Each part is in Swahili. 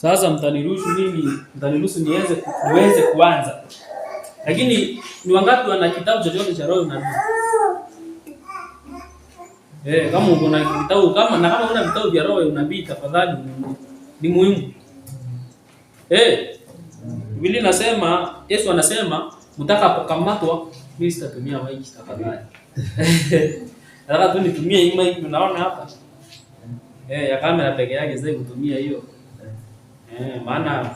Sasa mtaniruhusu niweze kuanza. Lakini ni wangapi wana kitabu chochote cha roho unabii? Kama uko na kitabu kama una vitabu vya roho ya unabii tafadhali ni muhimu. Biblia inasema, Yesu anasema mtakapokamatwa, mimi sitatumia maiki tafadhali. Nataka tu nitumie hii maiki unaona hapa. Ya kamera peke yake sasa kutumia hiyo. Maana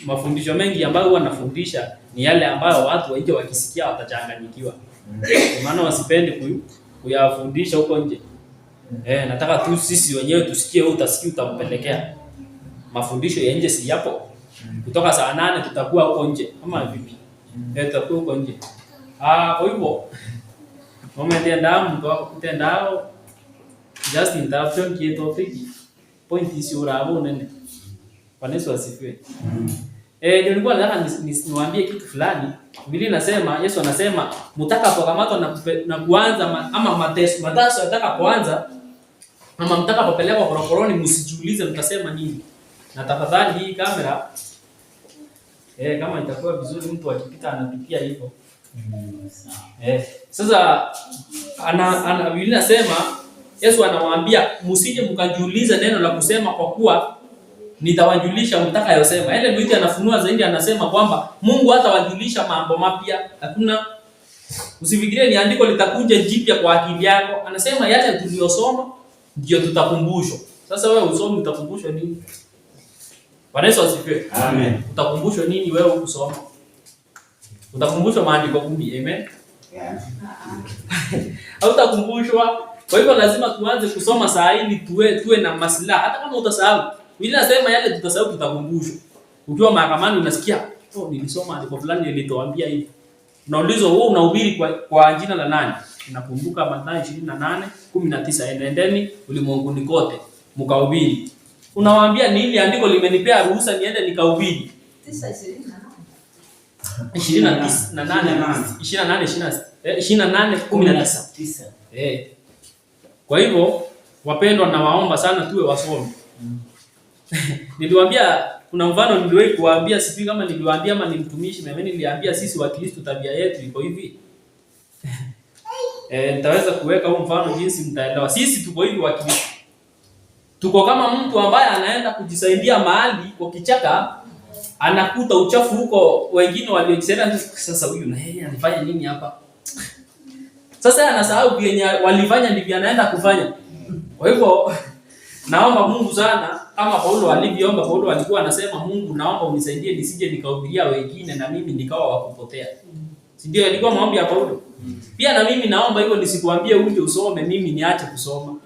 mafundisho mengi ambayo huwa nafundisha ni yale ambayo watu waje wakisikia watachanganyikiwa. Maana wasipende kuyafundisha huko nje. Nataka tu sisi wenyewe tusikie, wewe utasikia utampelekea. Mafundisho ya nje si yapo. Kutoka saa 8 tutakuwa huko nje. Kama vipi? Tutakuwa huko nje. Kwa hivyo tendao just interruption kieto fiki. Point is urabo nene. Yesu asifiwe. Nilikuwa nataka niwaambie kitu fulani. Biblia inasema, Yesu anasema mtakapokamatwa na kuanza ama mateso yatakapoanza ama mtakapopelekwa korokoroni, msijiulize mtasema nini. Na tafadhali hii kamera kama itakuwa vizuri, mtu akipita anapitia hivyo. Sasa Biblia inasema, Yesu anawaambia msije mkajiuliza neno la kusema, kwa kuwa nitawajulisha mtakayosema. Ile mwiti anafunua zaidi, anasema kwamba Mungu hatawajulisha mambo mapya. Hakuna, usifikirie ni andiko litakuja jipya kwa akili yako. Anasema yale tuliyosoma ndio tutakumbushwa. Sasa wewe usome utakumbushwa nini? Bwana Yesu asifiwe. Amen. Utakumbushwa nini wewe ukisoma? Utakumbushwa maandiko 10. Amen. Au utakumbushwa. Kwa hivyo lazima tuanze kusoma saa hii tuwe na maslaha. Hata kama utasahau, Biblia inasema yale tutasahau tutakumbushwa. Ukiwa mahakamani unasikia, nilisoma andiko fulani lilituambia hivi. Unaulizwa wewe unahubiri kwa jina la nani? Unakumbuka Mathayo 28:19, enendeni ulimwenguni kote mkahubiri. Unawaambia ni ile andiko limenipea ruhusa niende nikahubiri. 28:19. Kwa hivyo wapendwa, na waomba sana tuwe wasomi. Niliwaambia kuna mfano niliwahi kuwaambia, sijui kama niliwaambia ama nimtumishi na mimi niliambia, sisi wa Kristo tabia yetu iko hivi. Nitaweza kuweka huu mfano jinsi mtaelewa. Sisi tuko hivi wa Kristo. Tuko kama mtu ambaye anaenda kujisaidia mahali kwa kichaka, anakuta uchafu huko, wengine waliojisaidia. Sasa huyu na yeye anafanya nini hapa? Sasa anasahau vyenye walifanya ndivyo anaenda kufanya. Kwa hivyo naomba Mungu sana, kama Paulo alivyoomba. Paulo alikuwa anasema, Mungu naomba unisaidie nisije nikahubiria wengine na mimi nikawa wakupotea. Si ndio ilikuwa maombi ya Paulo? Pia na mimi naomba hivyo, nisikuambie uje usome mimi niache kusoma.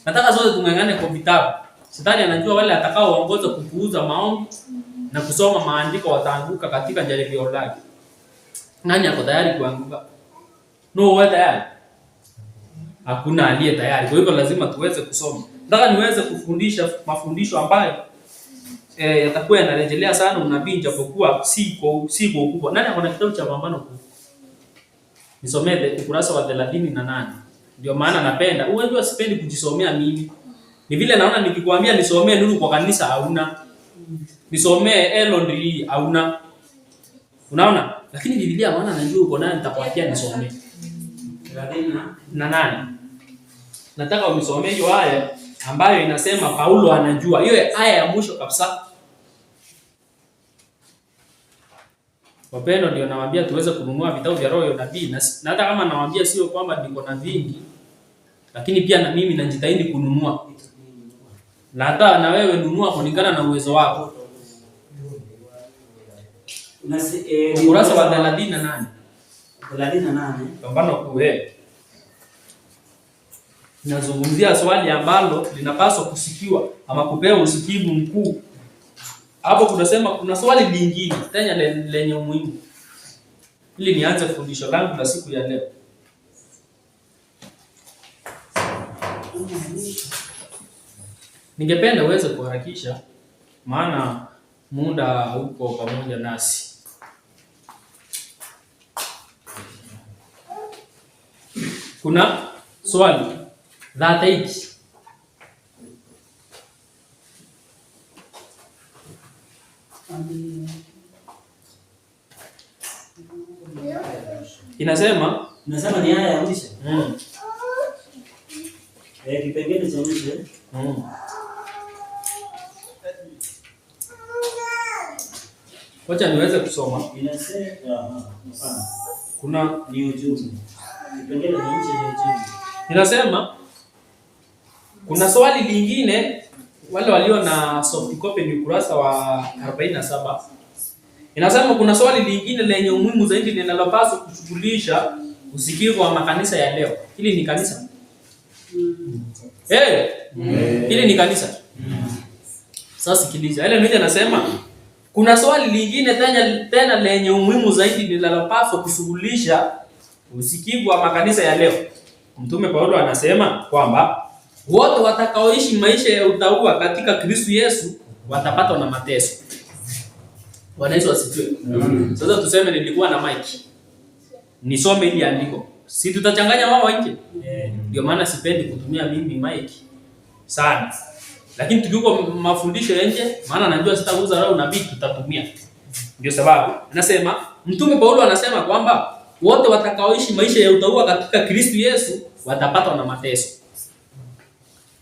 Nataka zote tungangane kwa vitabu. Shetani anajua wale atakaoongoza kupuuza maombi na kusoma maandiko wataanguka katika jaribio lake. Nani ako tayari kuanguka? No, wewe tayari? Hakuna aliye tayari. Kwa hivyo lazima tuweze kusoma. Nataka niweze kufundisha mafundisho ambayo yatakuwa yanarejelea sana unabii, japokuwa si kwa ukubwa. Nani akona kitabu cha Pambano Kuu? Nisomee ukurasa wa 38. Ndio maana napenda. Unajua sipendi kujisomea mimi. Ni vile naona nikikwambia nisomee Nuru kwa Kanisa hauna. Nisomee Elondri hauna. Unaona? Lakini Biblia maana najua uko nayo, nitakwambia nisomee. 38. Nataka unisomee hiyo aya ambayo inasema Paulo anajua. Hiyo aya ya mwisho kabisa. Wapendwa, ndio nawaambia tuweze kununua vitabu vya roho ya nabii. Na hata kama nawaambia sio kwamba niko na vingi, lakini pia na mimi najitahidi kununua. Na hata na wewe nunua kulingana na uwezo wako. Ukurasa wa 38. 38. Pambano Kuu. Nazungumzia swali ambalo linapaswa kusikiwa ama kupewa usikivu mkuu. Hapo kunasema kuna swali lingine tena lenye umuhimu. Ili nianze fundisho langu la siku ya leo. Ningependa uweze kuharakisha, maana muda uko pamoja nasi. Kuna swali la 38. Inasema ni haya ya mwisho. Kipengele cha mwisho. Wacha niweze kusoma. Inasema kuna ni ujumbe. Kipengele cha mwisho ni ujumbe. Inasema kuna swali lingine, wale walio na soft copy ni ukurasa wa 47. Inasema kuna swali lingine lenye umuhimu zaidi linalopaswa kushughulisha usikivu wa makanisa ya leo. Hili ni kanisa. Hili ni kanisa. Sasa sikiliza. Ile mmoja anasema kuna swali lingine tena lenye umuhimu zaidi linalopaswa kushughulisha usikivu wa makanisa ya leo. Mtume Paulo anasema kwamba wote watakaoishi maisha ya utauwa katika Kristo Yesu watapatwa na mateso. Bwana Yesu asifiwe. Sasa tuseme nilikuwa na mic. Nisome ili andiko. Si tutachanganya wao nje? Ndio maana sipendi kutumia mimi mic sana. Lakini tukiko mafundisho nje, maana najua sitauza roho nabii tutatumia. Ndio sababu anasema Mtume Paulo anasema kwamba wote watakaoishi maisha ya utauwa katika Kristo Yesu watapatwa na mateso.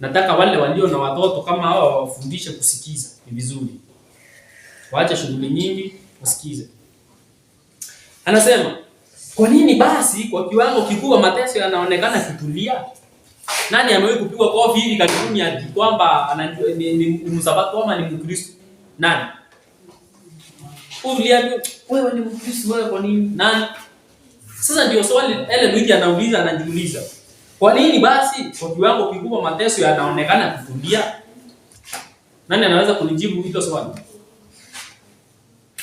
Nataka wale walio na watoto kama hao wafundishe kusikiza. Ni vizuri. Waache shughuli nyingi, usikize. Anasema, kwa nini basi kwa kiwango kikubwa mateso yanaonekana kutulia? Nani amewahi kupigwa kofi hivi karibuni ati kwamba ni msabato ama ni Mkristo? Nani? Uliambiwa wewe ni Mkristo, wewe kwa nini? Nani? Sasa ndio swali ile mwiti anauliza, anajiuliza. Kwa nini basi kwa kiwango kikubwa mateso yanaonekana kutulia? Nani anaweza kunijibu hilo swali?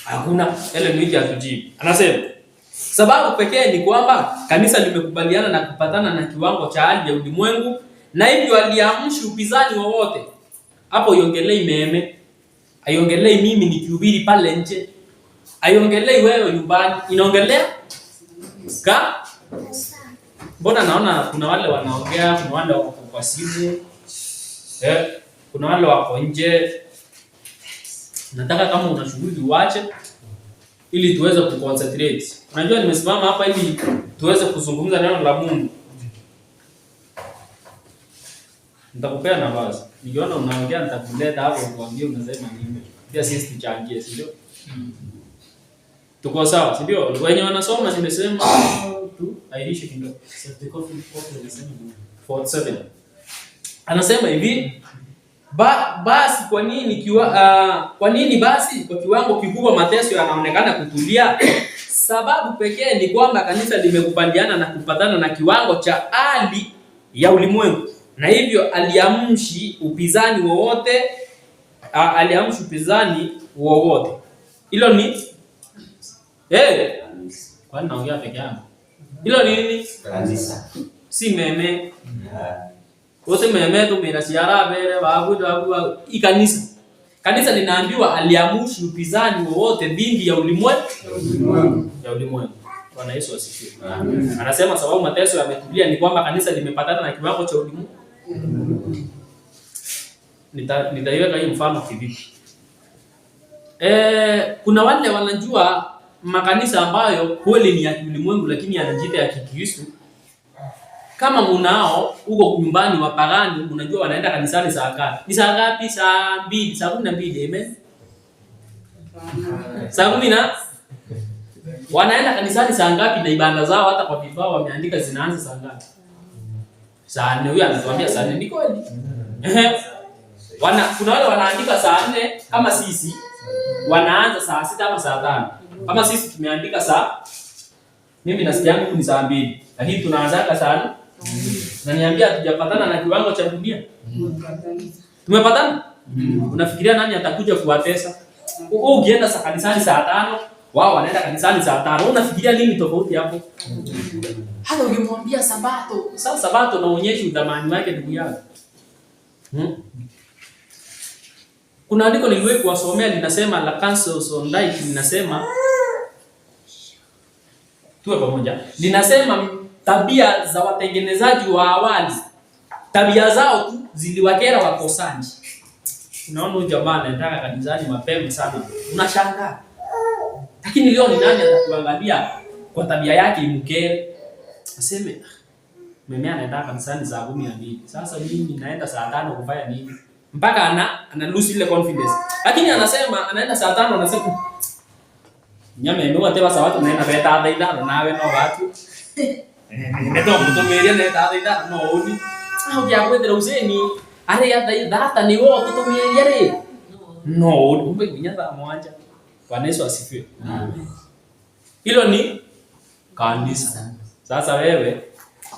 Hakuna. Ile mwiti atujibu. Anasema sababu pekee ni kwamba kanisa limekubaliana na kupatana na kiwango cha hali ya ulimwengu na hivyo aliamshi upinzani wowote. Hapo iongelei meme. Haiongelei mimi nikihubiri pale nje. Haiongelei wewe nyumbani. Inaongelea mbona naona kuna wale wanaongea, kuna wale wako kwa simu. Kuna wale wako nje. Nataka kama una shughuli uache ili tuweze kuconcentrate. Unajua nimesimama hapa ili tuweze kuzungumza neno la Mungu. Nitakupea nafasi. Nikiona unaongea nitakuleta hapo kuambia unasema nini. Pia sisi tuchangie, si ndio? Tuko sawa, si ndio? Wenye wanasoma nimesema tu airishe kidogo. Anasema hivi, basi kwa nini basi kwa kiwango kikubwa mateso yanaonekana kutulia? Sababu pekee ni kwamba kanisa limekubaliana na kupatana na kiwango cha hali ya ulimwengu. Na hivyo aliamshi upinzani wowote. Hilo ni kwani naongea peke yangu. Hilo ni nini? Kanisa. Si meme. Wote meme tu mira siara bere wabudu ikanisa. Kanisa linaambiwa aliamshi upinzani wowote dhidi ya ulimwengu. Bwana Yesu asifiwe. Amen. Anasema sababu mateso yametulia ni kwamba kanisa limepatana na kiwango cha ulimwengu. Nitaiweka hii mfano kivipi? Kuna wale wanajua makanisa ambayo kweli ni ya ulimwengu lakini yanajiita ya Kikristo. Kama mnao huko nyumbani wa pagani, unajua wanaenda kanisani saa ngapi? Ni saa ngapi? Saa 2, saa 12, amen. Saa 10 wanaenda kanisani saa ngapi na ibada zao hata kwa vifaa wameandika zinaanza saa ngapi? Saa 4, huyu anatuambia saa 4 ni kweli. Kuna wale wanaandika saa 4 kama sisi wanaanza saa 6 ama saa 5. Kama sisi tumeandika mimi nasikia yangu ni saa 2. Lakini tunaanza saa 4. Na niambia hatujapatana na kiwango cha dunia. Tumepatana? Unafikiria nani atakuja kuwatesa? Ukienda kanisani saa 5, wao wanaenda kanisani saa 5. Unafikiria nini tofauti hapo? Hata ukimwambia Sabato, sasa Sabato naonyesha udhamani wake ndugu yangu. Kuna andiko niliwahi kuwasomea linasema la Council on Life linasema tuwe pamoja. Linasema tabia za watengenezaji wa awali, tabia zao tu ziliwakera wakosaji. Unaona huyu jamaa anaenda kanisani mapema sana. Unashangaa. Lakini leo ni nani atakuangalia kwa tabia yake imkere? Aseme mimi anaenda kanisani saa 12. Sasa mimi naenda saa 5 kufanya nini? Mpaka ana lose ile confidence. Lakini anasema anaenda saa 5 anasema nyama imekuwa teba saa watu naenda beta daida nawe no watu. Ndio mtu mmeria naenda daida no uni. Au ya kwenda useni are ya data ni wao tutumieria re. No, umbe kunyata mwanja. Bwana Yesu asifiwe. Hilo ni kanisa. Sasa wewe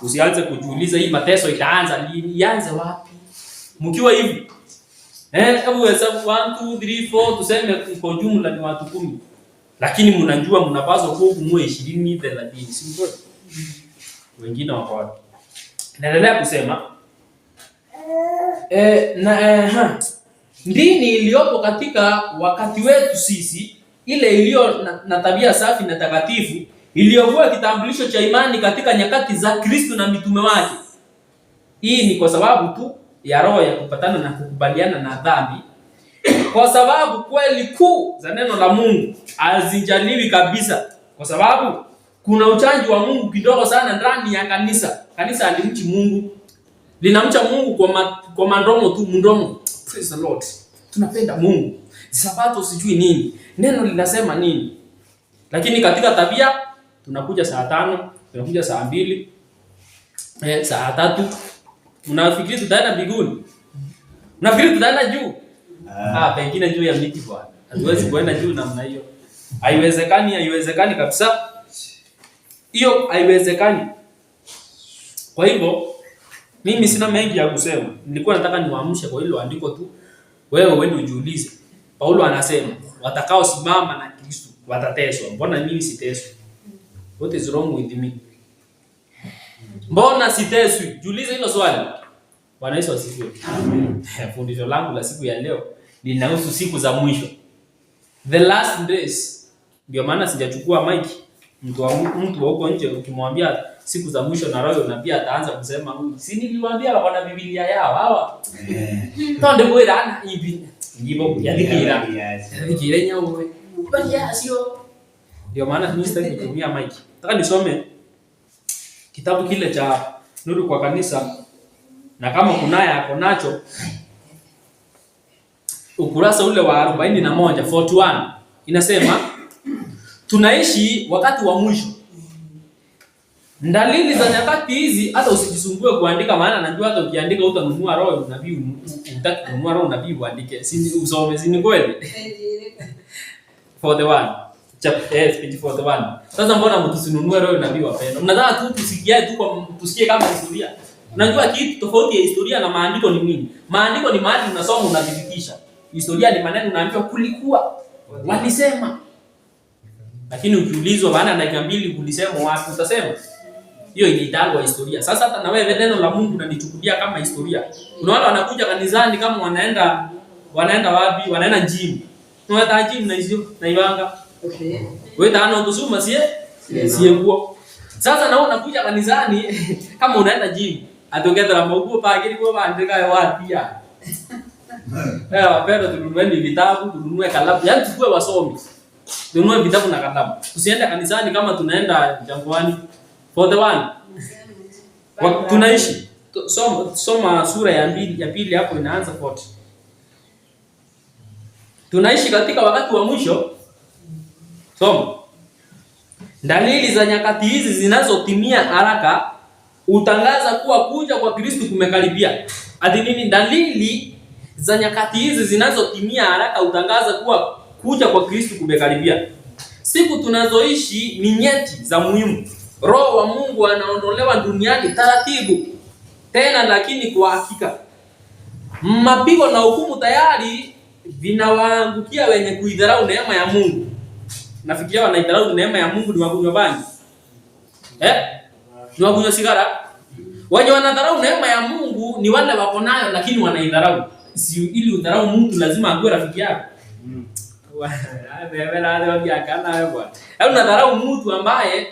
usianze kujiuliza hii mateso itaanza lini, ianze wapi? Mkiwa hivi. Hebu hesabu 1 2 3 4 tuseme kwa jumla ni watu 10. Lakini mnajua mnapaswa kuwa 20 30, si ndio? Wengine wako wapi? Naendelea kusema ndini iliyopo katika wakati wetu sisi, ile iliyo na tabia safi na takatifu, iliyokuwa kitambulisho cha imani katika nyakati za Kristo na mitume wake. Hii ni kwa sababu tu ya roho ya kupatana na kukubaliana na dhambi, kwa sababu kweli kuu za neno la Mungu hazijaliwi kabisa, kwa sababu kuna uchaji wa Mungu kidogo sana ndani ya kanisa. Kanisa halimchi Mungu, linamcha Mungu kwa mandomo tu, mdomo. Praise the Lord. Tunapenda Mungu. Sabato sijui nini. Neno linasema nini? Lakini katika tabia tunakuja saa 5, tunakuja saa 2, saa 3. Unafikiri tutaenda mbinguni? Unafikiri tutaenda juu? Pengine juu ya miti bwana. Hatuwezi kuenda juu namna hiyo. Haiwezekani kabisa. Hiyo haiwezekani. Kwa hivyo mimi sina mengi ya kusema. Nilikuwa nataka niwaamshe kwa hilo andiko tu. Wewe uende ujiulize. Paulo anasema watakao simama na Kristo watateswa. Mbona mimi siteswi? What is wrong with me? Mbona siteswi? Jiulize hilo swali. Bwana Yesu asifiwe. Amen. Fundisho langu la siku ya leo linahusu siku za mwisho. The last days. Ndio maana sijachukua mic. Mtu wa huko nje ukimwambia siku za mwisho na roho na pia ataanza kusema si niliwaambia wana Biblia yao hawa. Tonde kwenda ana hivi. Ngibo yadikira. Yadikira nyawe. Bali sio. Ndio maana mimi sitaki kutumia mic. Nataka nisome kitabu kile cha Nuru kwa Kanisa, na kama kunaye hapo nacho ukurasa ule wa 41 41 inasema tunaishi wakati wa mwisho. Dalili za nyakati hizi, hata usijisumbue kuandika, maana najua hata ukiandika utanunua roho nabii, unataka kununua roho nabii uandike. Si usome, si ni kweli? 41 chapter page 41. Sasa mbona mtusinunue roho nabii wapenda? Mnataka tu tusikie kama historia. Unajua kitu tofauti ya historia na maandiko ni nini? Maandiko ni mahali unasoma unadhibitisha. Historia ni maneno unaambiwa kulikuwa, walisema. Lakini ukiulizwa baada ya dakika 2 ulisema wapi, utasema hiyo inaitwa historia. Sasa hata na wewe neno la Mungu unanichukulia kama historia. Kuna wale wanakuja kanisani kama wanaenda wapi? Wanaenda gym. Tunaenda gym na hizo na ibanga. Okay. Wewe tano tusuma sie nguo. Sasa na wewe unakuja kanisani kama unaenda gym. Atongeza mambo pageni kwa bandika wapi ya. Wapenda tununue vitabu, tununue kalamu, yaani tukue wasomi. Tununue vitabu na kalamu. Tusiende kanisani kama tunaenda jangwani. 41. Tunaishi. Soma sura ya pili hapo inaanza 40. Tunaishi katika wakati wa mwisho. Soma. Dalili za nyakati hizi zinazotimia haraka utangaza kuwa kuja kwa Kristo kumekaribia. Ati nini? Dalili za nyakati hizi zinazotimia haraka utangaza kuwa kuja kwa Kristo kumekaribia. Siku tunazoishi ni nyeti za muhimu. Roho wa Mungu anaondolewa duniani taratibu. Tena lakini kwa hakika. Mapigo na hukumu tayari vinawaangukia wenye kuidharau neema ya Mungu. Nafikiria wanaidharau neema ya Mungu ni wakunywa bangi. Ni wakunywa sigara. Wenye wanadharau neema ya Mungu ni wale wako nayo lakini wanaidharau. Si ili udharau mtu lazima awe rafiki yako. Au unadharau mtu ambaye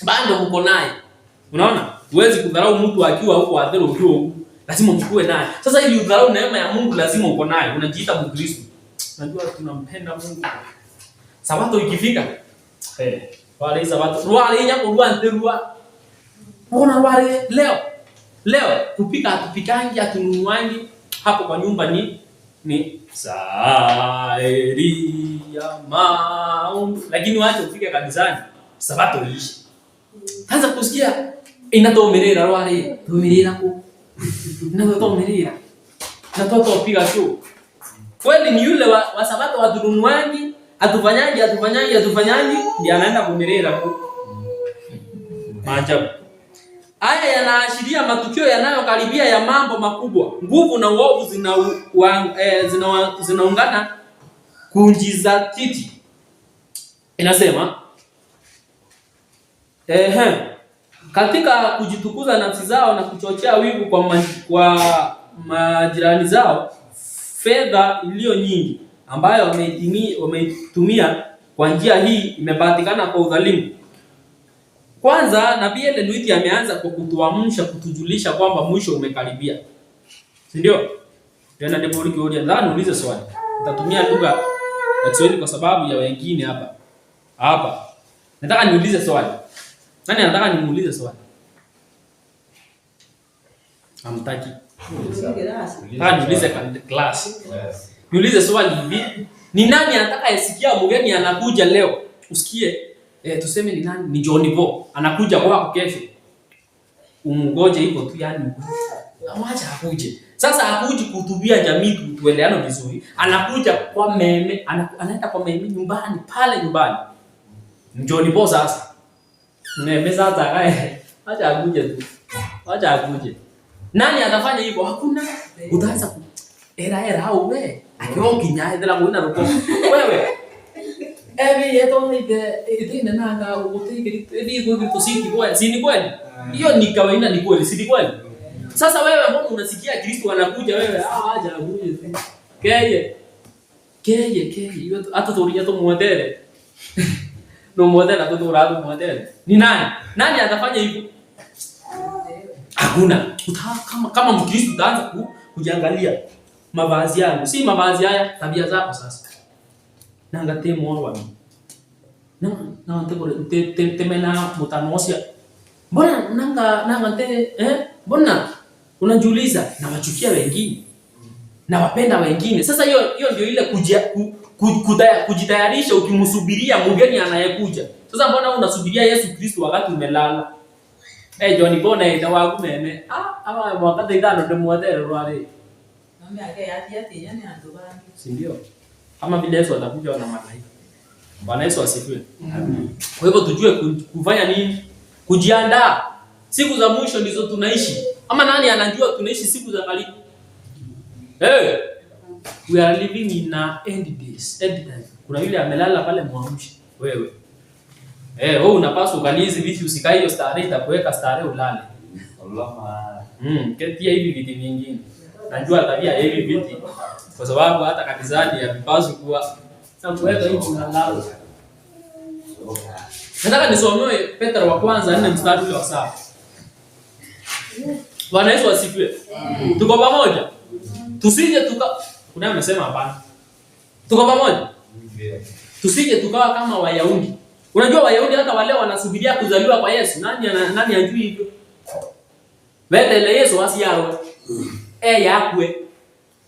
bado mko naye. Unaona? Huwezi kudharau mtu akiwa huko adhero ukiwa huko. lazima mkue naye. Sasa ili udharau neema ya Mungu lazima uko naye. Unajiita Mkristo. Unajua tunampenda Mungu. Sabato ikifika, wale sabato, wale nyako ruanterua. Mbona wale leo kupika hatupikangi, hatununuangi, hapo kwa nyumba ni saeri ya maombi. Lakini wacha ufike kanisani, sabato iishi. Anza kusikia inatomerera wale, tomerera ku. Inatomerera. Natoto piga tu. Kweli ni yule wa sabato hatununuangi, hatufanyangi, ndiye anaenda kumerera ku. Maajabu. Haya yanaashiria matukio yanayokaribia ya mambo makubwa. Nguvu na uovu zinaungana kujizatiti. Inasema katika kujitukuza nafsi zao na kuchochea wivu kwa majirani zao, fedha iliyo nyingi ambayo wameitumia kwa njia hii imepatikana kwa udhalimu. Kwanza Nabii Ellen White ameanza kwa kutuamsha, kutujulisha kwamba mwisho umekaribia. Si ndio? Tena ndipo ulikiona ndani ulize swali. Nitatumia lugha ya Kiswahili kwa sababu ya wengine hapa. Nataka niulize swali. Nani anataka nimuulize swali? Hamtaki. Niulize class. Niulize swali hivi. Ni nani atakayesikia mgeni anakuja leo? Usikie tuseme ni nani? Ni John Bo. Anakuja kwako kesho. Umngoje hivyo tu yani. Awacha akuje. Sasa akuje kuhutubia jamii tueleane vizuri. Anakuja kwa meme, anaenda kwa meme nyumbani, pale nyumbani. John Bo sasa. Meme sasa kae. Acha akuje tu. Acha akuje. Nani atafanya hivyo? Hakuna. Utaanza ku era au wewe. Akiwa kinyae ndela muina roko. Wewe. Ebi yeto ite nanga ugote ebi go kusiki kwa si ni kweli? Hiyo ni kawaida, ni kweli, si ni kweli? Sasa wewe mbona unasikia Kristo anakuja wewe aje akuje. Keye hiyo hata tulia to muendele. No muendele to dorado muendele. Ni nani? Nani atafanya hivyo? Hakuna. Kama Mkristo utaanza kujiangalia mavazi yangu, si mavazi haya, tabia zako sasa. Nanga temo wami. Na temena mutanosia. Mbona nanga mbona unajiuliza na wachukia wengine na wapenda wengine. Sasa hiyo ndio ile kujitayarisha ukimsubiria mgeni anayekuja. Sasa mbona unasubiria Yesu Kristo wakati umelala? John Bona ita wagu meme. Ama wakati ngano ndemuadere rware. Mami ake ati yani andobangi. Si ndio? Kama vile Yesu atakuja na malaika. Bwana Yesu asifiwe. Amen. Kwa hivyo tujue kufanya nini? Kujiandaa. Siku za mwisho ndizo tunaishi. Ama nani anajua tunaishi siku za karibu? We are living in end days, end time. Kuna yule amelala pale muamshe wewe. Wewe unapaswa ukalizi vitu, usikae hiyo starehe itakuweka starehe ulale. Ketia hivi vitu vingine. Najua tabia hivi vitu kwa sababu hata kanisani yapaswa kuwa na kuweka hivi unalala. Nataka nisomoe Petro wa kwanza 4 mstari wa 7. Bwana Yesu asifiwe. Tuko pamoja? Tusije kuna amesema hapana. Tuko pamoja? Tusije tukawa kama Wayahudi. Unajua Wayahudi hata wale wanasubiria kuzaliwa kwa Yesu. Nani ajui hivyo? Wewe Yesu asiyaro. Yakwe.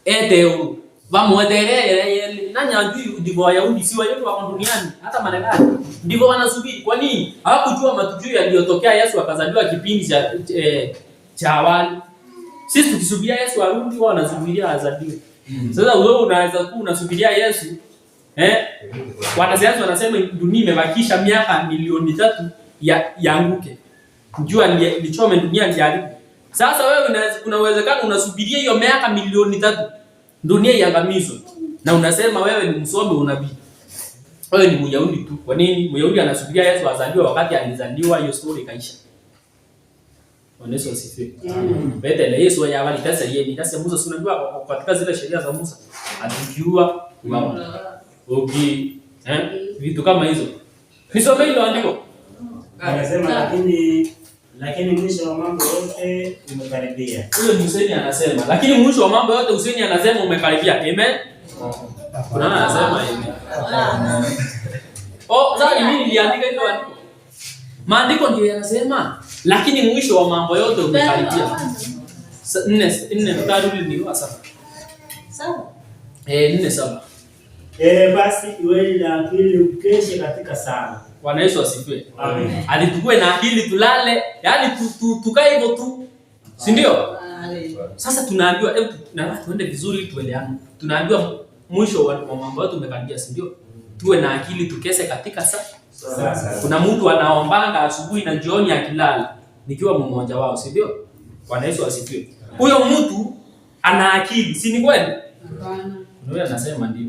Deu. Vamweterere nani ajui ndivyo Wayahudi si Wayahudi wa duniani hata Marekani. Ndivyo wanasubiri. Kwa nini? Hawakujua matukio yaliyotokea Yesu akazaliwa kipindi cha awali. Sisi tukisubiria Yesu arudi wao wanasubiria azaliwe. Sasa wewe unaweza kuwa unasubiria Yesu wanasayansi wanasema dunia imebakisha miaka milioni 3 yaanguke. Jua lichome dunia liaribu. Sasa wewe kuna uwezekano unasubiria hiyo miaka milioni 3 dunia iangamizwe. Na unasema wewe ni msomi unabii. Wewe ni Myahudi tu. Kwa nini? Myahudi anasubiria Yesu azaliwe wakati alizaliwa hiyo story kaisha. Yesu asifiwe. Betele Yesu yawali tasa yeye tasa Musa unajua katika zile sheria za Musa alijua vitu kama hizo. Nisome hilo andiko. Anasema lakini mwisho wa mambo yote umekaribia. Huyo ni Hussein anasema, lakini mwisho wa mambo yote Hussein anasema umekaribia. Amen. Kuna nani anasema hivi? Sasa mimi niliandika hilo andiko. Maandiko ndio yanasema, lakini mwisho wa mambo yote umekaribia. 4 mstari ni wa 7. Sawa. 4:7. Basi iweni na akili ukeshe katika sala. Bwana Yesu asifiwe. Amen. Alitukue na akili tulale, yaani tukae hivyo tu. Si ndio? Sasa tunaambiwa na tuende vizuri tueleane. Tunaambiwa mwisho wa mambo yote umekaribia, si ndio? Tuwe na akili tukese katika sala. Kuna mtu anaombanga asubuhi na jioni akilala. Nikiwa mmoja wao, si ndio? Bwana Yesu asifiwe. Huyo mtu ana akili, si ni kweli? Hapana. Wewe anasema ndio.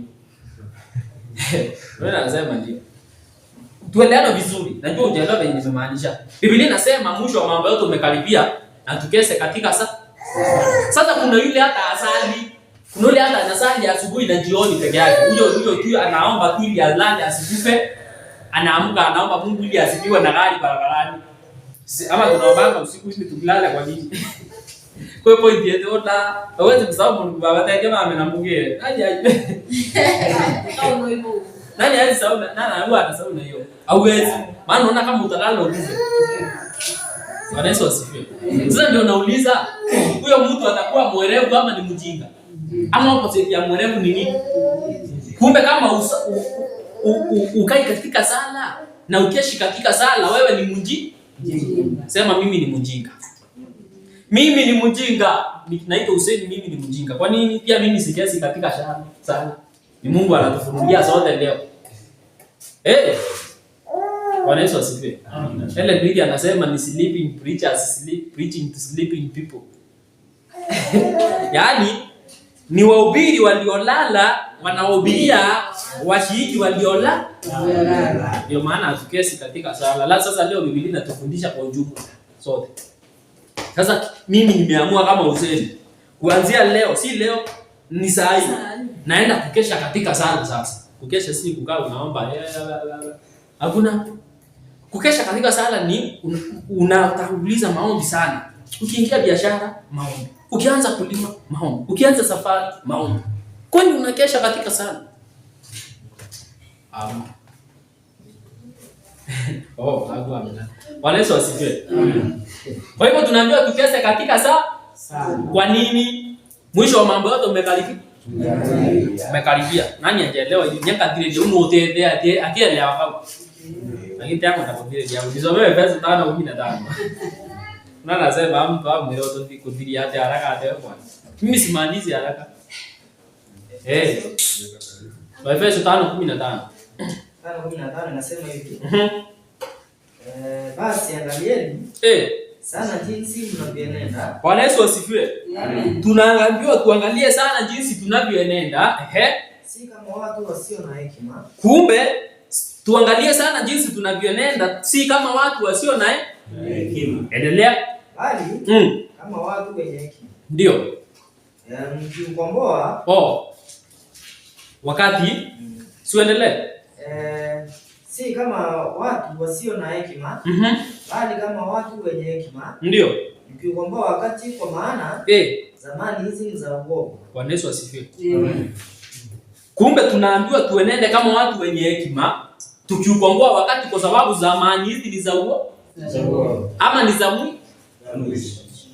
Wewe anasema ndio. Tueleane vizuri. Najua hujaelewa venye nimemaanisha. Biblia inasema mwisho wa mambo yote umekaribia na tukese katika sala. Sasa kuna yule hata asali. Kuna yule hata anasali asubuhi na jioni peke yake. Huyo tu anaomba tu ili alale asikufe. Anaamka anaomba Mungu ili asifiwe na gari barabarani. Ama tunaomba usiku ili tulale kwa nini? Kwa hiyo point yetu ona, hawezi kusahau Mungu baba tayari amenambugia. Nani hawezi sahau nani huwa atasahau na hiyo. Hauwezi. Maana unaona kama utalala ulize. Bwana Yesu asifiwe. Sasa ndio nauliza, huyo mtu atakuwa mwerevu ama ni mjinga? Ama opposite ya mwerevu ni nini? Kumbe kama ukai katika sala na ukeshi katika sala, wewe ni mjinga. Sema mimi ni mjinga. Mimi ni mjinga. Naitwa Hussein, mimi ni mjinga. Kwa nini? Pia mimi sikesi katika sala. Ni Mungu anatufunulia sote leo. Bwana Yesu asifiwe. Amen. Ile Biblia anasema ni sleeping preachers preaching to sleeping people. Yaani ni wahubiri waliolala wanahubiria washiriki waliolala. Ndio maana hatukesi katika sala. La sasa leo Biblia inatufundisha kwa ujumla sote. Sasa mimi nimeamua kama Hussein kuanzia leo, si leo ni saa hii. Naenda kukesha katika sala sasa. Kukesha si kukaa unaomba. Hakuna. Kukesha katika sala ni unatanguliza maombi sana. Ukiingia biashara, maombi. Ukianza kulima, maombi. Ukianza safari, maombi. Kwani unakesha katika sala? Bwana Yesu asifiwe. Kwa hivyo tunaambiwa tukeshe katika sala. Kwa nini? Mwisho wa mambo yote umekaribia. Nani hajaelewa hivi? Nyaka kile ndio unotetea akielewa hapo. Lakini tayari atakwambia ndio. Nisomee verse 5:15. Nani anasema mtu hapo ndio kudiri hata haraka hata bwana. Mimi simalizi haraka. Verse 5:15. 5:15 nasema hivi. Basi angalieni. Sana jinsi mnavyoenenda. Bwana Yesu asifiwe. Tunaambiwa tuangalie sana jinsi tunavyoenenda. Si kama watu wasio na hekima. Kumbe tuangalie sana jinsi tunavyoenenda, si kama watu wasio na Hekima. Endelea. Bali kama watu wenye hekima. Ndio. Mkiukomboa. Wakati siendelee. Si kama watu wasio na hekima. Bali kama watu wenye hekima. Ndio. Mkiukomboa wakati, kwa maana zamani hizi ni za uovu. Bwana Yesu asifiwe. Kumbe tunaambiwa tuenende kama watu wenye hekima, tukiukomboa wakati, kwa sababu zamani hizi ni za uovu. Ama ni za mwisho.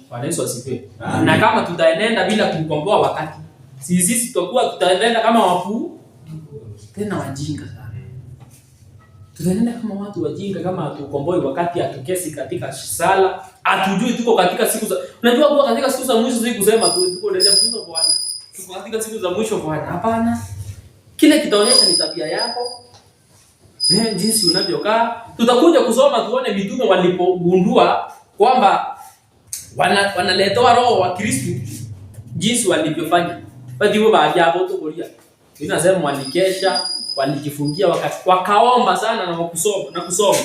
Bwana Yesu asifiwe. Na kama tutaenenda bila kuukomboa wakati, sisi tutakuwa tutaenenda kama wafu tena wajinga sana. Tutaenenda kama watu wajinga kama hatukomboi wakati, hatukesi katika sala, hatujui tuko katika siku za. Unajua kuwa katika siku za mwisho si kusema tuko ndio mwisho Bwana. Tuko katika siku za mwisho Bwana. Hapana. Kile kitaonyesha ni tabia yako. Jinsi unavyokaa. Tutakuja kusoma tuone mitume walipogundua kwamba wanaletewa roho wa Kristo, jinsi walivyofanya. Basi hivyo baadhi hapo tukolia. Ninasema walikesha, walijifungia wakaomba sana na kusoma.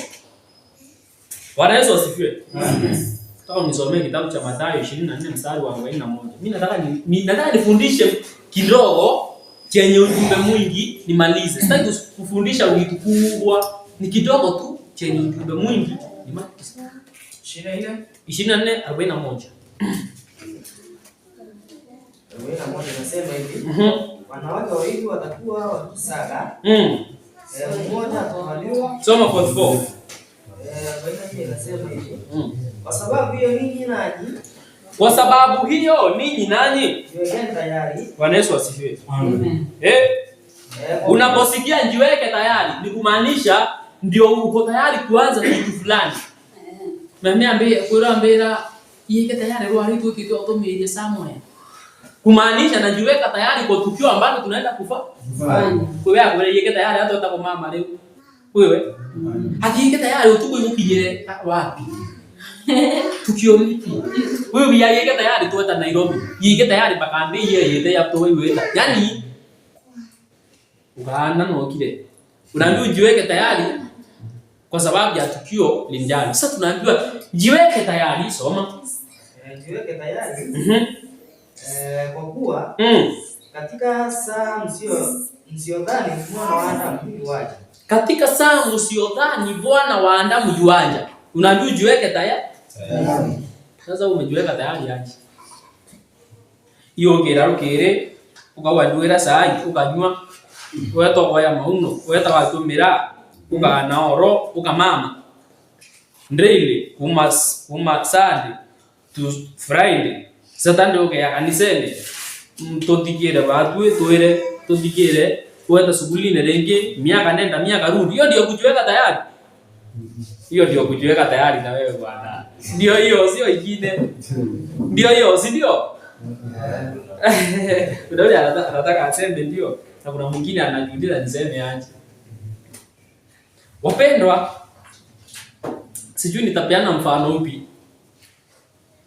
Bwana Yesu asifiwe. Nataka nisomee kitabu cha Mathayo 24 mstari wa 41. Mimi nataka nifundishe kidogo chenye ujumbe mwingi nimalize. Sitaki kufundisha vitu kubwa, ni kidogo tu chenye ujumbe mwingi nimalize. 24:41. 41 inasema hivi. Wanawake wawili watakuwa wakisaga. Mmoja atawaliwa. Soma 44. Inasema hivi. Kwa sababu hiyo ninyi nanyi. Kwa sababu hiyo ninyi nanyi. Jiwekeni tayari. Bwana Yesu asifiwe. Amen. Unaposikia jiweke tayari ni kumaanisha ndio uko tayari kuanza kitu fulani. Mimi ambira yeke tayari roho yetu kitu automated somewhere. Kumaanisha najiweka tayari kwa tukio ambalo tunaenda kufanya. Kwa hiyo yeke tayari hata utakomama leo. Wewe? Hakika tayari utuko ukijere wapi? Tukio lipi? Wewe yeke tayari tu hata Nairobi. Yeke tayari bakande yeye ya to wewe. Yaani ukaanza no kile. Unaambiwa jiweke tayari kwa sababu ya tukio linjalo. Sasa tunaambiwa jiweke tayari, soma. Jiweke tayari. Kwa kuwa katika saa msiodhani Bwana wa Adamu yuaja. Katika saa msiodhani Bwana wa Adamu yuaja. Unaambiwa jiweke tayari. Sasa umejiweka tayari aje? Hiyo kere ukawajuira saa ukanywa weto kwa mauno weta watumira ukanaoro ukamama ndrile uma Sunday to Friday Saturday ya kaniseni mtotikire watu totikire kwenda shughuli renge miaka nenda miaka rudi. Hiyo ndio kujiweka tayari. Hiyo ndio kujiweka tayari na wewe bwana. Ndio hiyo sio ingine. Ndio hiyo si ndio? Ndio anataka aseme ndio. Na kuna mwingine anajiuliza niseme aje. Wapendwa, sijui nitapeana mfano upi.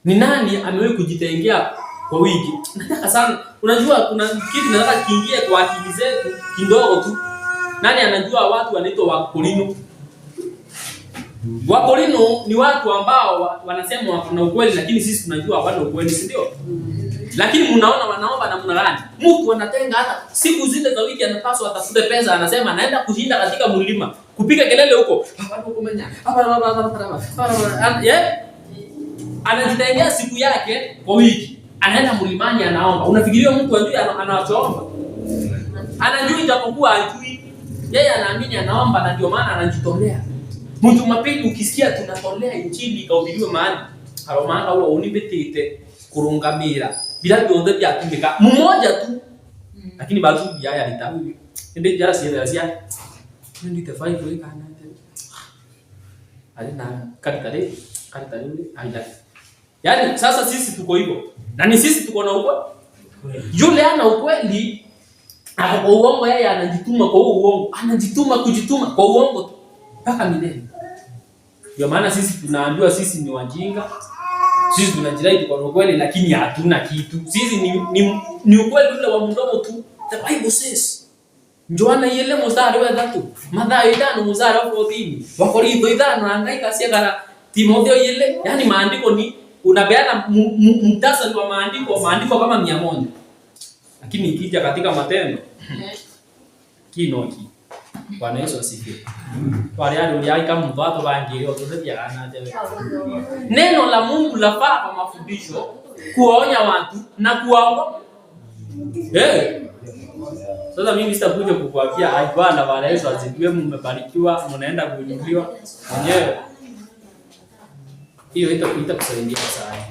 Ni nani amewahi kujitengea kwa wiki? Nataka sana. Unajua kuna kitu nataka kiingie kwa akili zetu kidogo tu. Nani anajua watu wanaitwa Wakorino? Wakorino ni watu ambao wanasema kuna ukweli lakini sisi tunajua hawana ukweli, si ndio? Lakini mnaona wanaomba na mnalani. Mtu anatenga hata siku zile za wiki anapaswa atafute pesa, anasema anaenda kushinda katika mlima, kupiga kelele huko. Anajitengea siku yake kwa wiki. Anaenda mlimani anaomba. Unafikiria mtu ajui anachoomba? Anajua ijapokuwa ajui. Yeye anaamini anaomba na ndio maana anajitolea. Mtu mapili ukisikia tunatolea injili ikahubiriwe mahali. Aromanga huo unibetete kurungamira. Bila bionde bya tumika mmoja tu. Lakini batu bya ya litabu. Ndio jara sia. Ndio tafai kuweka ana. Alina katale aida. Yaani sasa sisi tuko hivyo. Na ni sisi tuko na ukweli. Yule ana ukweli. Kwa uongo yeye anajituma kwa uongo. Anajituma kujituma kwa uongo tu. Mpaka milele. Ndio maana sisi tunaambiwa sisi ni wajinga. Sisi tunajirai tuko na ukweli lakini hatuna kitu. Sisi ni ukweli ule wa mdomo tu. The Bible says. Njoana yele mstari wa 3. Mathayo 5 mstari wa 14. Wakorintho 5 hangaika sia kana Timotheo yele. Yaani maandiko ni unabeana mtasari wa maandiko kama 100. Lakini ikija katika matendo kinoki. Bwana Yesu asifiwe. Wale wale kama mbato baangilio tunatia ana tele. Neno la Mungu lafaa kwa mafundisho, kuwaonya watu na kuwaongoza. Sasa mimi sitakuja kukuambia ai bwana Bwana Yesu asifiwe, mmebarikiwa, mnaenda kuinuliwa mwenyewe. Hiyo itakusaidia sana.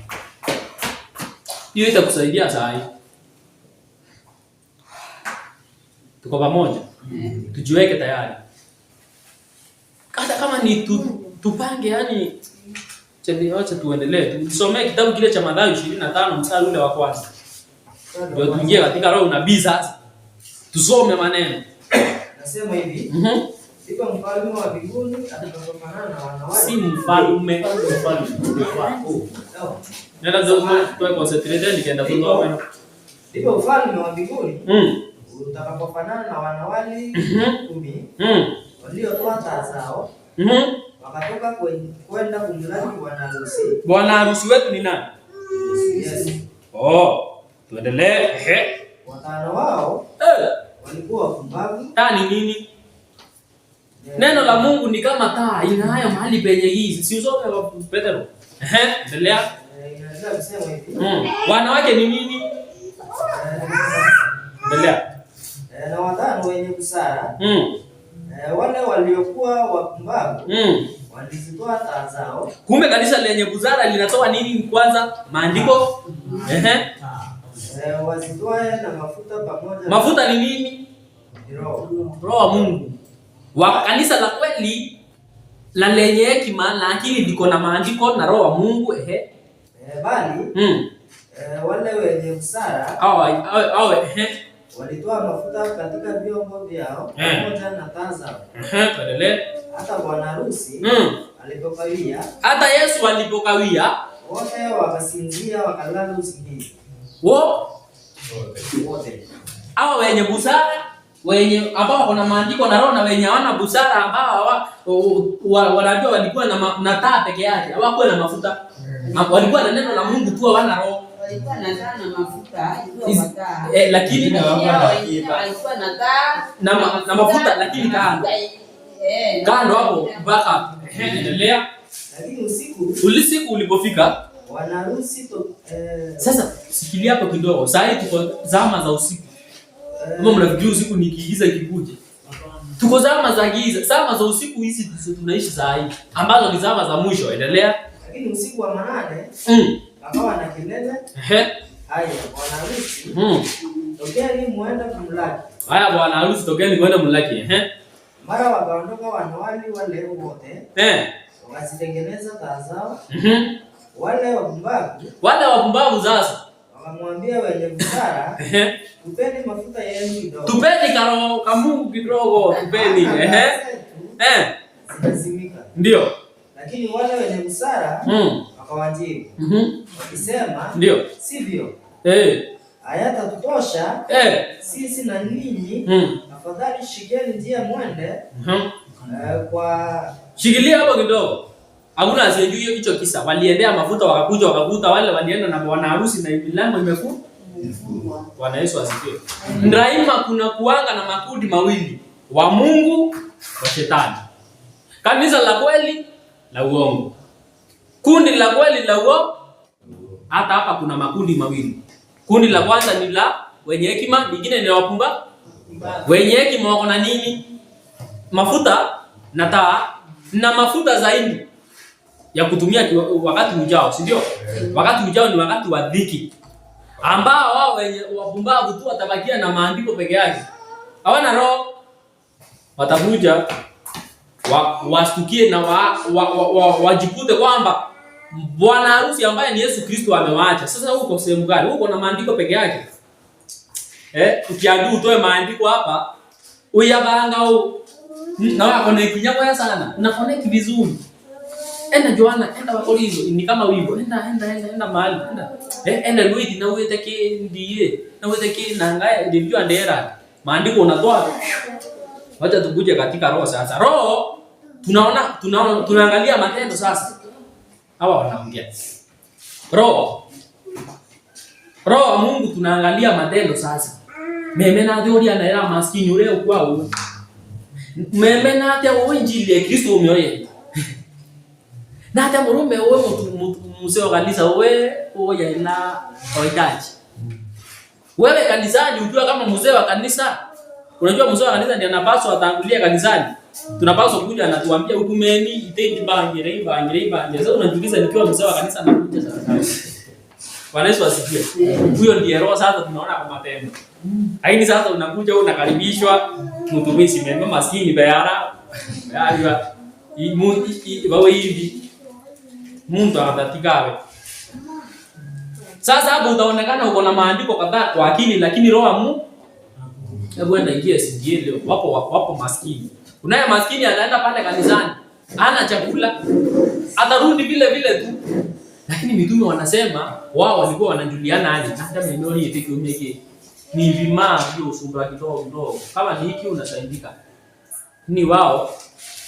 Hiyo itakusaidia sana. Tuko pamoja. Tujiweke tayari. Hata kama ni tupange yani acha tuendelee. Tusomee kitabu kile cha Mathayo 25 mstari ule wa kwanza. Ndio tuingie katika roho nabii sasa. Tusome maneno. Nasema hivi. Siku mfalme wa mbinguni atakapofanana na wanawake. Si mfalme. Nenda kwa concentrate nikaenda kutoa wewe. Ndipo ufalme wa mbinguni utakapofanana na wanawali 10 waliotoa taa zao wakatoka kwenda kumlaki bwana harusi. Bwana harusi wetu ni nani? Yes. Tuendelee. Watano wao walikuwa wapumbavu. Taa ni nini? Neno la Mungu ni kama taa inaayo mahali penye giza. Si usome Petro. Endelea. Inaendelea kusema hivi. Wanawake ni nini? Endelea. Na watano wenye busara. Wale waliokuwa wapumbavu. Walizitoa taa zao. Kumbe kanisa lenye busara linatoa nini kwanza? Maandiko. Wazitoe na mafuta pamoja. Mafuta ni nini? Roho wa Mungu. Wa kanisa la kweli la lenye hekima na akili liko na maandiko na roho wa Mungu. Bali wale wenye busara walitoa mafuta katika vyombo vyao pamoja na taa zao. Hata bwana harusi alipokawia, hata Yesu alipokawia, wote wakasinzia wakalala usingizi. Wote hao wenye busara, wenye ambao wana maandiko na roho, na wenye hawana busara ambao wanajua walikuwa na taa peke yake, hawakuwa na mafuta. Walikuwa na neno la Mungu tu, hawana roho. Walikuwa na taa na mafuta, ilikuwa mataa. Lakini walikuwa na taa na mafuta, lakini kando hapo mpaka endelea. Lakini usiku ulipofika, wanaruhusi sasa sikilia hapo kidogo. Sasa tuko zama za usiku. Kama mnafikiri usiku ni kigiza kikuje. Tuko zama za giza. Zama za usiku hizi tunaishi saa hii, ambazo ni zama za mwisho. Endelea. Lakini usiku wa manane akawa na kelele. Haya bwana harusi. Tokeni muende kumlaki. Haya bwana harusi, tokeni muende kumlaki. Mara wakaondoka wanawali wale wote. Wakazitengeneza taa zao. Wale wapumbavu sasa wakamwambia wenye busara, tupeni mafuta yenu kidogo. Tupeni Mungu kidogo, tupeni. Zinazimika. Ndio. Lakini wale wenye busara wakawajibu wakisema, ndio, sivyo. Hayatatutosha sisi na ninyi. Afadhali shikeni njia mwende. Shikilia hapo kidogo. Hakuna asiyejua hicho kisa. Waliendea mafuta wakakuja wakakuta wale walienda na bwana harusi na milango imefungwa. Bwana Yesu asifiwe. Ndaima kuna kuanga na makundi mawili, wa Mungu wa Shetani. Kanisa la kweli la uongo. Kundi la kweli la uongo. Hata hapa kuna makundi mawili. Kundi la kwanza ni la wenye hekima, lingine ni wapumbavu. Wenye hekima wako na nini? Mafuta na taa na mafuta zaidi ya kutumia wakati ujao, si ndio? Wakati ujao ni wakati wa dhiki, ambao wao wenye wapumbavu tu watabakia na maandiko peke yake, hawana roho. Watakuja wastukie na wajikute kwamba bwana harusi ambaye ni Yesu Kristo amewaacha. Sasa uko sehemu gani? Uko na maandiko peke yake. Ukiambiwa utoe maandiko hapa, uyabanga na wako na kinyako ya sana. Unakoneki vizuri. Enda Joana, enda Wakorizo, ni kama wimbo. Enda mahali, enda Luigi na uweteke ndiye. Na uweteke na ngaya ndivyo andera. Maandiko unatoa. Wacha tukuje katika roho sasa. Roho tunaangalia matendo sasa. Hawa wanaongea. Roho wa Mungu tunaangalia matendo sasa. Meme na theoria na era maskini ule kwao. Meme na ate injili ya Kristo umeoye. Na hata murume wewe mzee wa kanisa wewe oya ina oitaji. Wewe kanisani unajua kama mzee wa kanisa, unajua mzee wa kanisa ndiye anapaswa atangulie kanisani. Tunapaswa kuja anatuambia hukumeni itendi bangi. Sasa unajiuliza nikiwa mzee wa kanisa na kuja sasa. Bwana Yesu asifiwe. Huyo ndiye roho sasa tunaona kwa matendo. Haini sasa unakuja unakaribishwa mtumishi mema maskini bayara. Bayara. Bawe hivi. Mungu anatakawe. Sasa hapo utaonekana uko na maandiko kadhaa kwa akili, lakini roho ya Mungu hebu enda ingie sijiele. Wapo maskini. Unaye maskini ataenda pale kanisani, hana chakula, atarudi vile tu. Lakini mitume wanasema wao walikuwa wanajuliana aje. Hata memori yeteke umeke. Ni vima ndio usumbua kidogo. Kama ni hiki unasaidika. Ni wao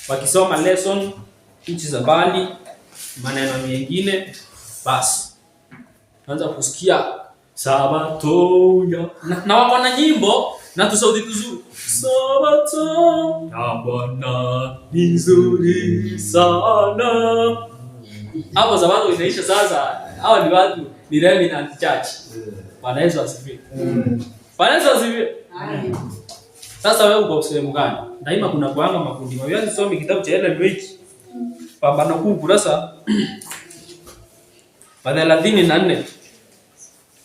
wakisoma lesson nchi za mbali, maneno mengine basi anza kusikia Sabato na wako na nyimbo na tusauti tuzuri. Sabato ya Bwana ni nzuri sana. Hapo sababu inaisha sasa. Hao ni watu ni remnant church. Bwana Yesu asifiwe. Bwana Yesu asifiwe. Sasa wewe uko sehemu gani? Daima kuna kuanga makundi. Mawili somi kitabu cha Ellen White. Pambano kuu kurasa 34.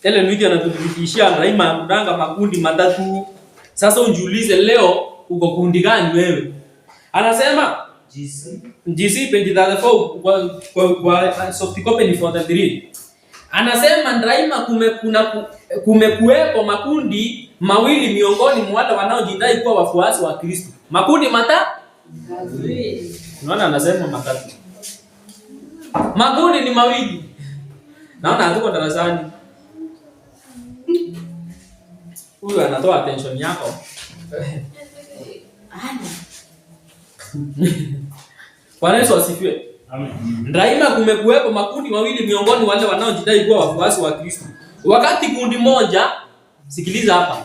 Ellen White anatuthibitishia daima anadanga makundi matatu. Sasa unjiulize leo uko kundi gani wewe? Anasema GC page 34 kwa soft copy ni 43. Anasema daima kumekuwepo makundi mawili miongoni mwa wale wanaojidai kuwa wafuasi wa Kristo. Makundi matatu. Unaona anasema matatu. Makundi ni mawili. Naona hatuko darasani. Huyu anatoa attention yako. Bwana Yesu asifiwe. Amen. Daima kumekuwepo makundi mawili miongoni wale wanaojidai kuwa wafuasi wa Kristo. Wakati kundi moja, sikiliza hapa.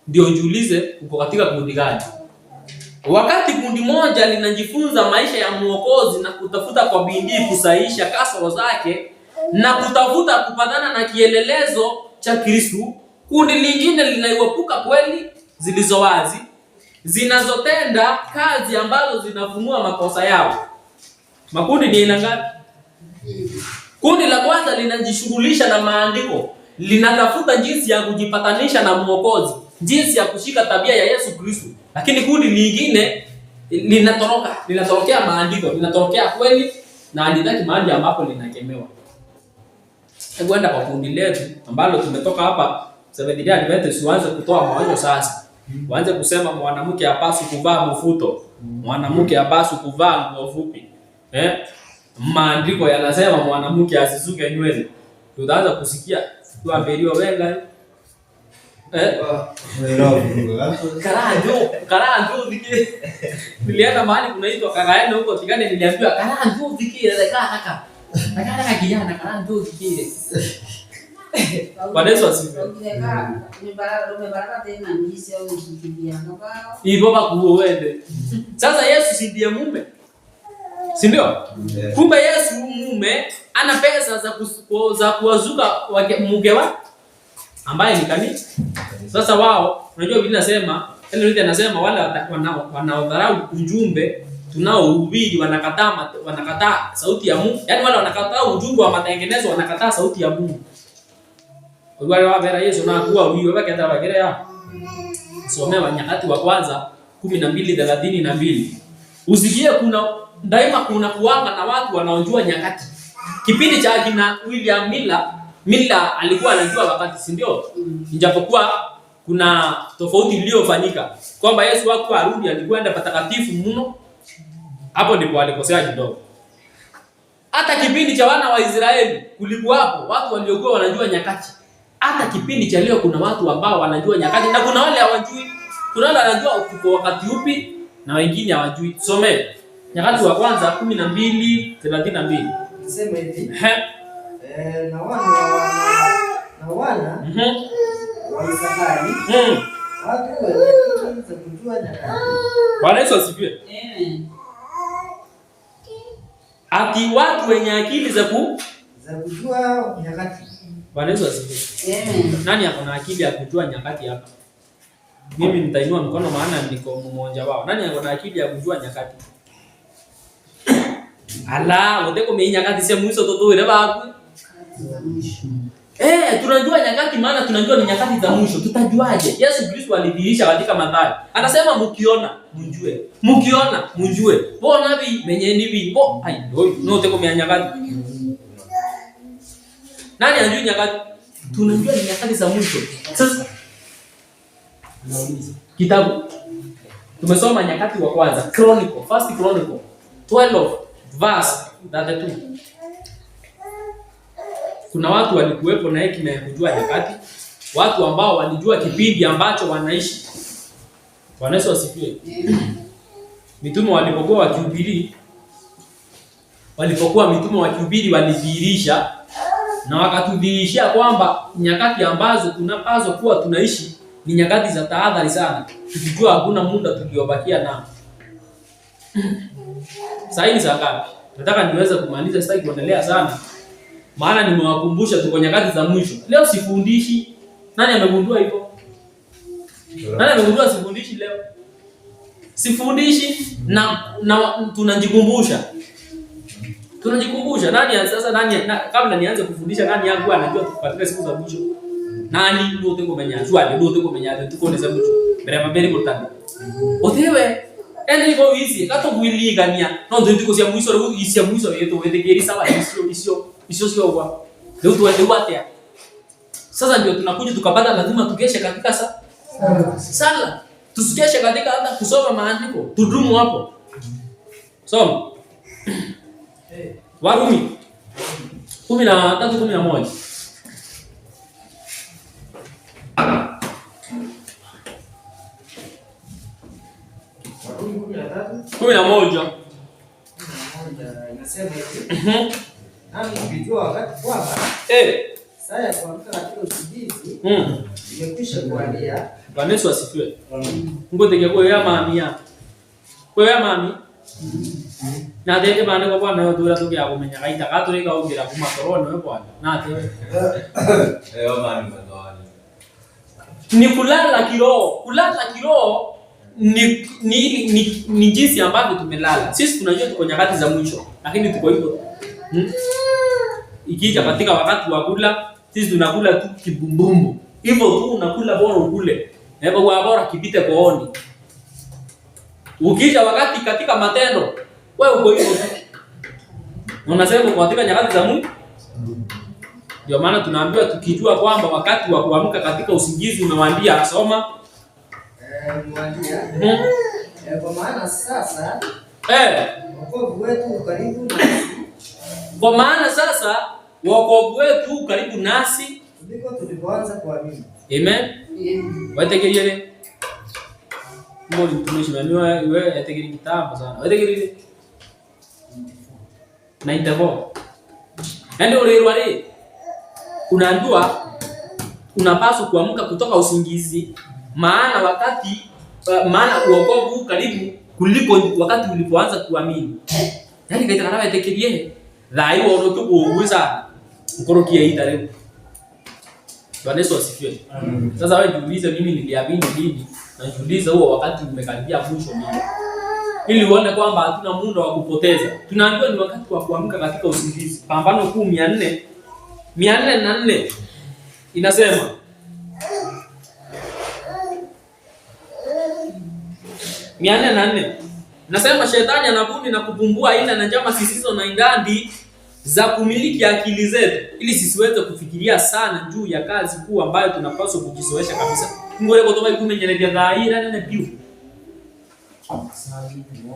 Ndio jiulize uko katika kundi gani? Wakati kundi moja linajifunza maisha ya Mwokozi na kutafuta kwa bidii kusahihisha kasoro zake na kutafuta kupatana na kielelezo cha Kristo, kundi lingine linaepuka kweli zilizo wazi, zinazotenda kazi ambazo zinafunua makosa yao. Makundi ni aina ngapi? Kundi la kwanza linajishughulisha na maandiko, linatafuta jinsi ya kujipatanisha na Mwokozi, jinsi ya kushika tabia ya Yesu Kristo. Lakini kundi lingine linatorokea maandiko, linatorokea kweli na halitaki mahali ambapo linakemewa. Hebu enda kwa kundi letu ambalo tumetoka hapa Seventh Day Adventist, uanze kutoa mawazo sasa. Uanze kusema mwanamke hapaswi kuvaa mfuto, mwanamke hapaswi kuvaa nguo fupi. Maandiko yanasema mwanamke asisuke nywele. Tutaanza kusikia tuambelio wenga. Karanjo diki. Nilienda mahali kunaitwa Kagaene huko Tigane, niliambiwa karanjo diki ile haraka. Nataka kijana karanjo diki. Bwana Yesu asifiwe. Hivyo bakuo wende. Sasa Yesu si ndiye mume? Si ndio? Yeah. Kumbe Yesu mume ana pesa za kuwazuka mke wa ambaye ni kanisa. Sasa wao, unajua Biblia inasema, Biblia inasema wale wanaodharau ujumbe tunaohubiri wanakataa sauti ya Mungu. Yaani wale wanakataa ujumbe wa matengenezo, wanakataa sauti ya Mungu. Wale wa vera Yesu na kuwa huyo wake hata wagere ya. Somea Nyakati wa kwanza 12:32. Usikie daima kuna kuanga na watu wanaojua nyakati. Kipindi cha kina William Miller alikuwa anajua wakati, si ndio? Ijapokuwa kuna tofauti iliyofanyika kwamba Yesu wako arudi alikwenda patakatifu mno. Hapo ndipo alikosea kidogo. Hata kipindi cha wana wa Israeli kulikuwa hapo watu waliokuwa wanajua nyakati. Hata kipindi cha leo kuna watu ambao wanajua nyakati na kuna wale hawajui. Kuna wale wanajua uko wakati upi na wengine hawajui. Some Nyakati wa kwanza 12:32. Sema hivi. Na wana wa Israeli. Watu wenye akili za kujua nyakati. Bwana Yesu asifiwe. Amen. Ati watu wenye akili za kujua nyakati. Bwana Yesu asifiwe. Amen. Nani ako na akili ya kujua nyakati hapa? Mimi nitainua mkono maana niko mmoja wao. Nani ako na akili ya kujua nyakati? Ala, wote kwa nyakati sio mwisho toto ile babu. Tunajua nyakati maana tunajua ni nyakati za mwisho. Tutajuaje? Yesu Kristo alidhihirisha katika Mathayo. Anasema mkiona mjue. Mkiona mjue. Bona nabii menye nibi. Bo ai ndio wote kwa nyakati. Nani anajua nyakati? Tunajua ni nyakati za mwisho. Sasa kitabu tumesoma Nyakati wa kwanza, First Chronicle 12 verse 32. Kuna watu walikuwepo na hekima ya kujua nyakati, watu ambao walijua kipindi ambacho wanaishi. Bwana Yesu asifiwe. Mitume walipokuwa wakihubiri, walidhihirisha na wakatudhihirishia kwamba nyakati ambazo tunapaswa kuwa tunaishi ni nyakati za tahadhari sana, tukijua hakuna muda tuliobakia nao. Sasa hivi saa ngapi? Nataka niweze kumaliza, sitaki kuendelea sana. Maana nimewakumbusha tuko nyakati za mwisho. Leo sifundishi. Nani amegundua hivyo? Nani amegundua sifundishi leo? Sifundishi na tunajikumbusha. Tunajikumbusha nani sasa kabla nianze kufundisha nani yangu anajua katika siku za mwisho. Nani ndio tengo menya tuko neza mwisho. Bere mabere kutana. Otewe ende go easy kato kuiligania. No ndio ndiko sia mwisho yetu wedegeri sawa isio sio kwa. Leo tuende wapi? Sasa ndio tunakuja tukapata lazima tukeshe katika sala. Tusikeshe katika hata kusoma maandiko. Tudumu hapo. Soma. Warumi 13:11. Warumi 13:11. Inasema hivi. Nami nikijua wakati kwamba saa ya kuamka katika usingizi imekwisha kuwadia. Bwana Yesu asifiwe. Ngote kwa ya mamia. Kwa ya mami. Na deke bana kwa bwana wewe dura tukia kumenya kaita katore ka ugira kuma korona wewe bwana. Na tewe. Mami madhani. Ni kulala kiroho ni jinsi ambavyo tumelala. Sisi tunajua tuko nyakati za mwisho, lakini tuko hivyo. Ikija katika wakati wa kula, sisi tunakula tu kibumbumbu. Hivyo tu unakula bora ukule. Na hivyo bora kipite kooni. Ukija wakati katika matendo, wewe uko hivyo tu. Unasema katika nyakati za mwisho. Ndio maana tunaambiwa tukijua kwamba wakati wa kuamka katika usingizi umewadia, soma. Mwandia. Kwa maana sasa wokovu wetu karibu nasi. Kwa maana sasa wokovu wetu karibu nasi ndiko tulipoanza kuamini. Amen. Wategereje. Mbona mtumishi wewe yategereje kitambo sana. Wategereje. 94. Ndio ule unaambiwa unapaswa kuamka kutoka usingizi, maana uokovu karibu kuliko wakati ulipoanza kuamini. Yaani kaita kana wetekerie dhai wono tu kuuza mkorokia hii tarehe. Bwana Yesu asifiwe. Sasa wewe jiulize, mimi niliamini lini? Na jiulize huo wakati umekaribia mwisho mimi. Ili uone kwamba hatuna muda wa kupoteza. Tunaambiwa ni wakati wa kuamka katika usingizi. Pambano kuu 404 inasema nasema shetani anabuni na kupumbua aina na njama zisizo na idadi za kumiliki akili zetu ili sisiweze kufikiria sana juu ya kazi kuu ambayo tunapaswa kujizoesha kabisa. Ngore kutoka ikumenyeredia dhaira nene piu.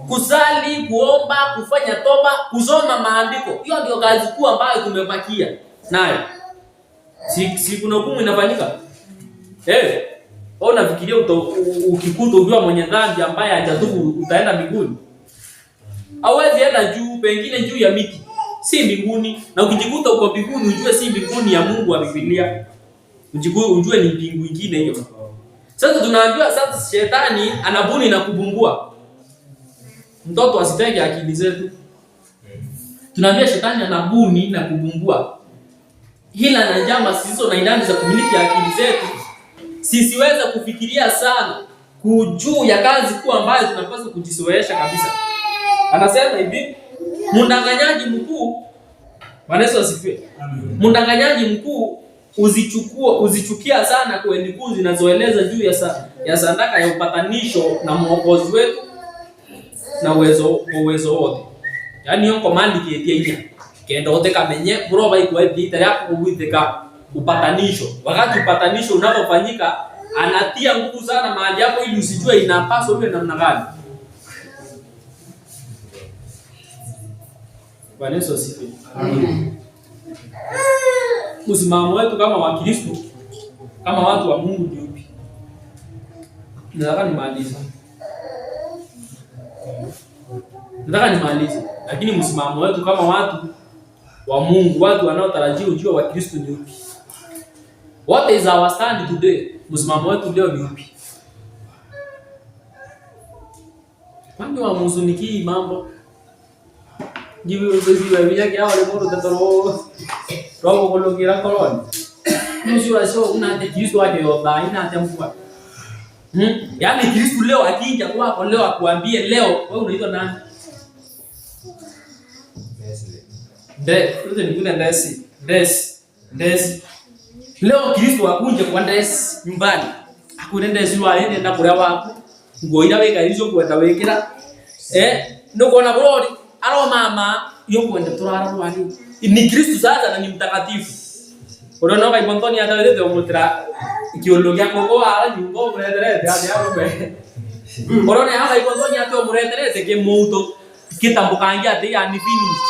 Kusali, kuomba, kufanya toba, kusoma maandiko. Hiyo ndio kazi kuu ambayo tumebakia nayo. Si kuna hukumu inafanyika. Ona fikiria ukikuta ukiwa mwenye dhambi ambaye hajatubu utaenda mbinguni. Hawezi enda juu, pengine juu ya miti. Si mbinguni. Na ukijikuta uko mbinguni ujue si mbinguni ya Mungu wa Biblia. Ujue ni mbingu nyingine hiyo. Sasa tunaambiwa sasa shetani anabuni na kubumbua. Mtoto asitege akili zetu. Tunaambia shetani anabuni na kubumbua hila na njama zisizo na idadi za kumiliki akili zetu sisiweze kufikiria sana juu ya kazi kuu ambayo tunapaswa kujizoesha kabisa. Anasema hivi, mdanganyaji mkuu, Bwana Yesu asifiwe. Mdanganyaji mkuu uzichukia sana kweli kuu zinazoeleza juu ya sadaka ya upatanisho na Mwokozi wetu na uwezo wote. Yaani yonko mali kietia kenda wote kamenye proba iko hivi yako kuwitheka upatanisho. Wakati upatanisho unapofanyika anatia nguvu sana mahali hapo ili usijue inapaswa iwe namna gani. Bwana Yesu asifiwe. Amen. Msimamo wetu kama Wakristo, kama watu wa Mungu ni upi? Nataka nimalize. Lakini msimamo wetu kama watu wa Mungu, watu wanaotarajia ujio wa Kristo ni upi? What is our stand today? Msimamo wetu leo ni upi? Kwani wamuzuniki mambo? Jibu sisi wewe kia wale moro tatoro. Robo kologira koloni. Nusu sio una Kristo wake yoba ina atamfua. Yaani Kristo leo akija kwako leo akuambie leo wewe unaitwa nani? Des. Leo Kristo akunje kwa Des nyumbani. Akunende Des aende na kule wako. Ngoira weka hizo kwenda wekera. Ndoko na brodi. Alo mama yo kwenda turara rwani. Ni Kristo sasa na ni mtakatifu. Unaona kwa Antoni hata wewe ndio mtra kiologia koko ala nyumba mreterete hadi hapo be. Unaona hapa Antoni hata mreterete ke muuto kitambukangia hadi yani finish.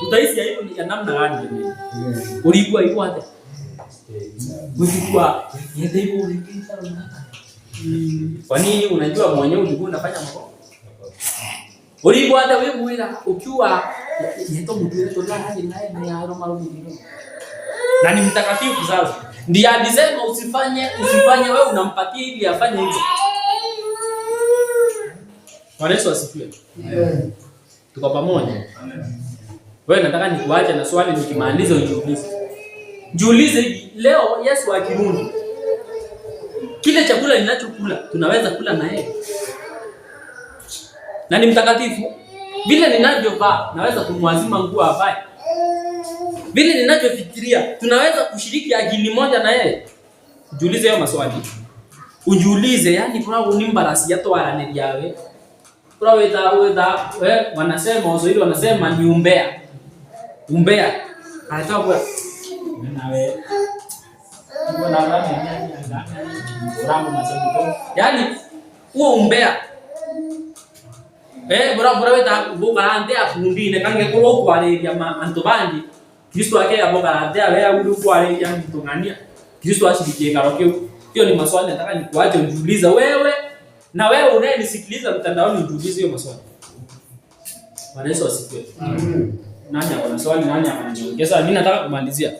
Utaisi hiyo ni namna gani jamii? Ulikuwa iko hata. Ulikuwa yeye hivyo ulipita unataka. Kwa nini unajua mwenyewe ulikuwa unafanya mambo? Ulikuwa hata wewe mwira ukiwa yeto mtu yeto la hadi naye na yaro marudi. Na ni mtakatifu sasa. Ndiye alisema usifanye wewe unampatia ili afanye hivyo. Bwana Yesu asifiwe. Tuko pamoja. Wewe nataka nikuache na swali nikimaliza ujiulize. Jiulize leo Yesu akirudi. Kile chakula ninachokula tunaweza kula na yeye. Na ni mtakatifu. Vile ninavyovaa naweza kumwazima nguo avae. Vile ninavyofikiria tunaweza kushiriki akili moja na yeye. Jiulize hayo maswali. Ujiulize yani kuna unimbarasi yatwara ni yawe. Kuna wewe wanasema Waswahili wanasema ni umbea. Umbea. Anataka kwa nawe. Mbona rami ndani ramu masabuko. Yaani huo umbea. Bora weta boka ande afundine kange ko kwa ile jamaa antobandi. Kristo yake aboka ande wewe uli kwa ile jamaa mtungania. Kristo ashirikie karoke. Hiyo ni maswali nataka nikuache ujiulize wewe na wewe unayenisikiliza mtandaoni ujiulize hiyo maswali. Bwana Yesu asifiwe. Nani ana swali nani anajiongeza? Mimi nataka kumalizia.